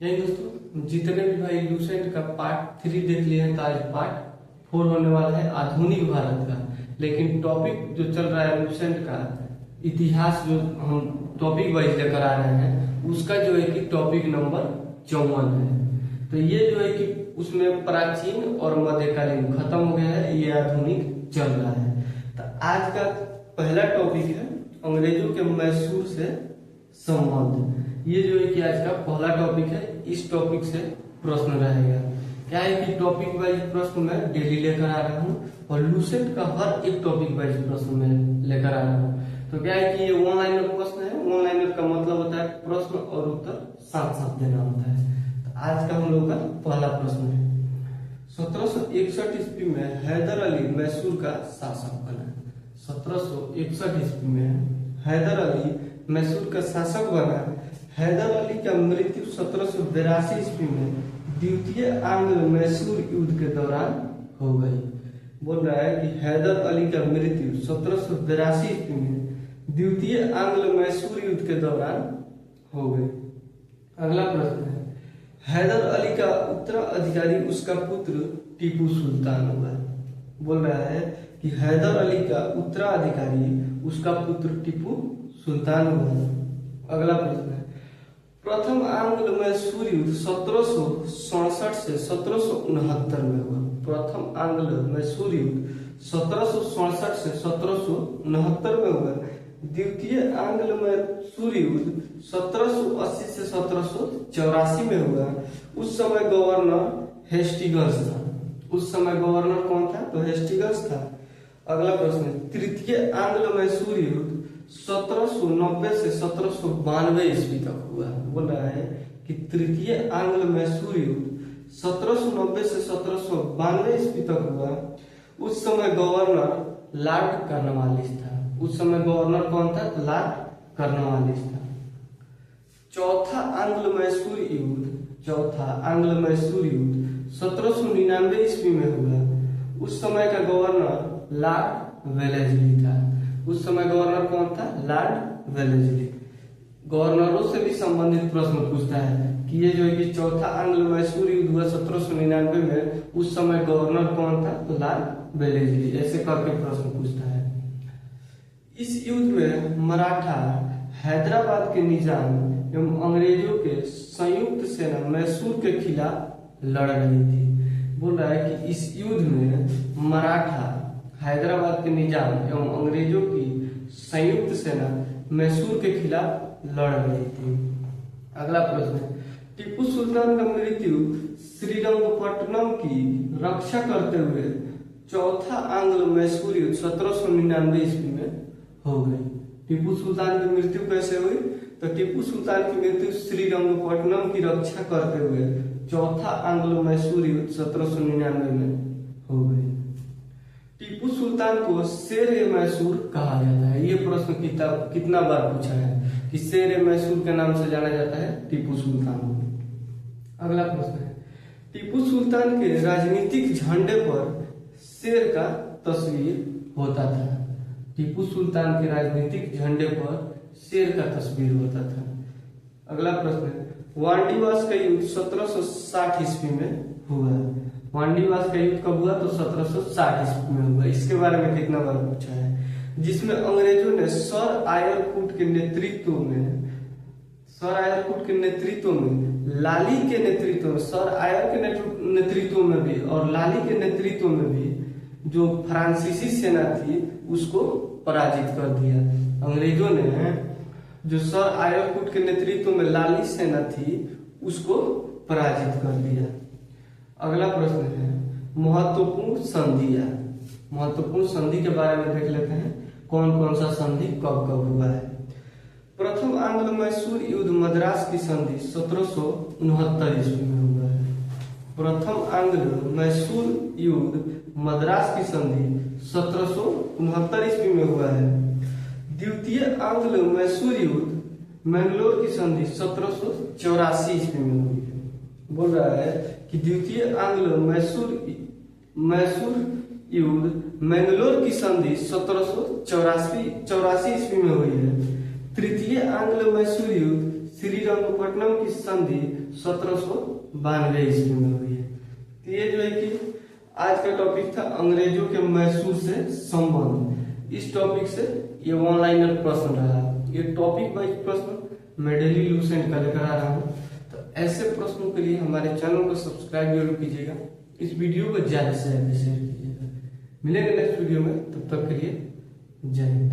यही दोस्तों, जितने भी भाई लूसेंट का पार्ट 3 देख लिए हैं तो आज पार्ट 4 होने वाला है आधुनिक भारत का। लेकिन टॉपिक जो चल रहा है लूसेंट का इतिहास, जो हम टॉपिक वाइज लेकर आ रहे हैं, उसका जो है कि टॉपिक नंबर 54 है। तो ये जो है कि उसमें प्राचीन और मध्यकालीन खत्म हो गया है, ये आधुनिक चल रहा है। तो आज का पहला टॉपिक है अंग्रेजों के मैसूर से संबंध। ये जो है कि आज का पहला टॉपिक है। इस टॉपिक से प्रश्न रहेगा। क्या है कि टॉपिक वाइज प्रश्न मैं डेली लेकर आ रहा हूँ और लूसेंट का हर एक टॉपिक वाइज प्रश्न मैं लेकर आ रहा हूँ। तो क्या है कि ये वन लाइनर प्रश्न है। वन लाइनर का मतलब होता है प्रश्न और उत्तर साथ साथ देना होता है। तो आज का हम लोग का पहला प्रश्न है, 1761 ईस्वी में हैदर अली मैसूर का शासक बना। 1761 ईस्वी में हैदर अली मैसूर का शासक बना। हैदर अली का मृत्यु 1782 ईस्वी में द्वितीय आंग्ल मैसूर युद्ध के दौरान हो गई। बोल रहा है कि हैदर अली का मृत्यु 1782 ईस्वी में द्वितीय आंग्ल मैसूर युद्ध के दौरान हो गई। अगला प्रश्न है, हैदर अली का उत्तराधिकारी उसका पुत्र टीपू सुल्तान हुआ। बोल रहा है कि हैदर अली का उत्तराधिकारी उसका पुत्र टीपू सुल्तान हुआ। अगला प्रश्न है, प्रथम आंग्ल मैसूर युद्ध 1767 से 1769 में हुआ। प्रथम आंग्ल मैसूर युद्ध 1767 से 1769 में हुआ। द्वितीय आंग्ल मैसूर युद्ध 1780 से 1784 में हुआ। उस समय गवर्नर हेस्टिंग्स था। उस समय गवर्नर कौन था? तो हेस्टिंग्स था। अगला प्रश्न है, तृतीय आंग्ल मैसूर युद्ध 1790 से 1792 ईस्वी तक हुआ। बोल रहा है कि तृतीय आंग्ल मैसूर युद्ध 1790 से 1792 ईस्वी तक हुआ। उस समय गवर्नर लॉर्ड कॉर्नवालिस था। उस समय गवर्नर कौन था? लॉर्ड कॉर्नवालिस था। चौथा आंग्ल मैसूर युद्ध 1799 ईस्वी में हुआ। उस समय का गवर्नर लॉर्ड वेलेस्ली था। उस समय गवर्नर कौन था? Lord Wellesley. गवर्नरों से भी संबंधित प्रश्न पूछता है कि ये जो है कि चौथा आंग्ल मैसूर युद्ध हुआ 1799 में, उस समय गवर्नर कौन था? तो लॉर्ड वेलेस्ली। ऐसे करके प्रश्न पूछता है। इस युद्ध में मराठा, हैदराबाद के निजाम एवं अंग्रेजों के संयुक्त सेना मैसूर के खिलाफ लड़ रही थी। बोल रहा है कि इस युद्ध में मराठा, हैदराबाद के निजाम एवं अंग्रेजों की संयुक्त सेना मैसूर के खिलाफ लड़ रही थी। अगला प्रश्न है, टीपू सुल्तान का मृत्यु श्रीरंगपट्टनम की रक्षा करते हुए चौथा आंग्ल मैसूर युद्ध 1799 ईस्वी में हो गई। टीपू सुल्तान की मृत्यु कैसे हुई? तो टीपू सुल्तान की मृत्यु श्रीरंगपट्टनम की रक्षा करते हुए चौथा आंग्ल मैसूर युद्ध 1799 में हो गई। टीपू सुल्तान को शेर मैसूर कहा जाता है। ये प्रश्न कितना बार पूछा है कि शेर मैसूर के नाम से जाना जाता है टीपू सुल्तान को। अगला प्रश्न है, टीपू सुल्तान के राजनीतिक झंडे पर शेर का तस्वीर होता था। टीपू सुल्तान के राजनीतिक झंडे पर शेर का तस्वीर होता था। अगला प्रश्न है, वांडीवास का युद्ध 1760 ईस्वी में हुआ। वांडीवास का युद्ध कब हुआ? तो 1760 ईस्वी में हुआ। इसके बारे में कितना बार पूछा है? जिसमें अंग्रेजों ने सर आयरकुट के नेतृत्व में लाली के नेतृत्व में, सर आयर के नेतृत्व में भी और लाली के नेतृत्व में भी जो फ्रांसीसी सेना थी उसको पराजित कर दिया। अंग्रेजों ने जो सर आयरकुट के नेतृत्व में लाली सेना थी उसको पराजित कर दिया। अगला प्रश्न है, महत्वपूर्ण संधियां। महत्वपूर्ण संधि के बारे में देख लेते हैं, कौन कौन सा संधि कब कब हुआ है। प्रथम आंग्ल मैसूर युद्ध मद्रास की संधि 1769 ईस्वी में हुआ है। प्रथम आंग्ल मैसूर युद्ध मद्रास की संधि 1769 ईस्वी में हुआ है। द्वितीय आंग्ल मैसूर युद्ध मैंगलोर की संधि 1784 ईस्वी में हुई है। बोल रहा है कि द्वितीय आंग्ल मैसूर युद्ध मैंगलोर की संधि 1784 ईस्वी में हुई है। तृतीय आंग्ल मैसूर युद्ध श्री रंगपट्टनम की संधि 1792 ईस्वी में हुई है। तो ये जो है कि आज का टॉपिक था अंग्रेजों के मैसूर से संबंध। इस टॉपिक से ये वन लाइनर प्रश्न रहा। ये टॉपिक वाइज प्रश्न मैं डेली लूसेंट का लेकर आ रहा हूँ। तो ऐसे प्रश्नों के लिए हमारे चैनल को सब्सक्राइब जरूर कीजिएगा, इस वीडियो को ज्यादा से ज्यादा शेयर कीजिएगा। मिलेंगे नेक्स्ट वीडियो में, तब तक के लिए जय हिंद।